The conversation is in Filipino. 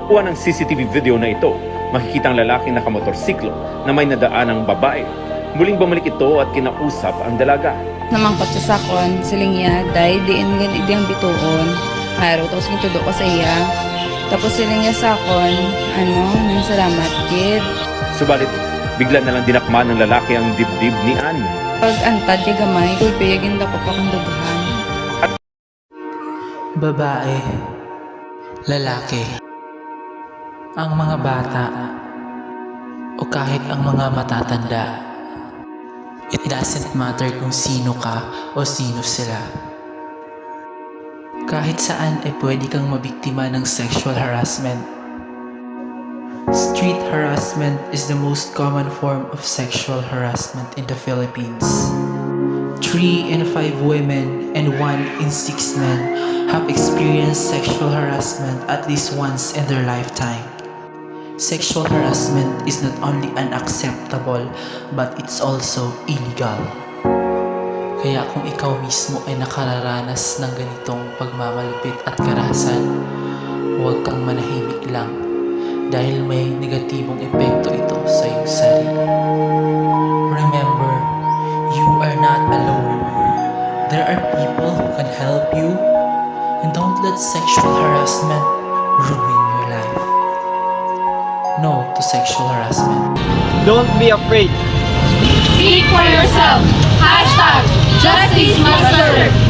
Kuha ng CCTV video na ito, makikita ang lalaking nakamotorsiklo na may nadaan ng babae. Muling bumalik ito at kinausap ang dalaga. Namangkot sa sakon, silingya, day, diin ang bituon. Araw, tapos nitudo ko sa iya. Tapos silingya sakon, nang salamat, kid. Subalit, bigla na lang dinakma ng lalaki ang dibdib ni Ann. Pag antad, gamay, kulpiyagin ko pa kong dughan. Babae, lalaki, ang mga bata, o kahit ang mga matatanda. It doesn't matter kung sino ka o sino sila. Kahit saan ay pwede kang mabiktima ng sexual harassment. Street harassment is the most common form of sexual harassment in the Philippines. 3 in 5 women and 1 in 6 men have experienced sexual harassment at least once in their lifetime. Sexual harassment is not only unacceptable, but it's also illegal. Kaya kung ikaw mismo ay nakararanas ng ganitong pagmamalupit at karahasan, huwag kang manahimik lang dahil may negatibong epekto ito sa iyong sarili. Remember, you are not alone. There are people who can help you, and don't let sexual harassment ruin your life. No to sexual harassment. Don't be afraid. Speak for yourself. #JusticeMustServe.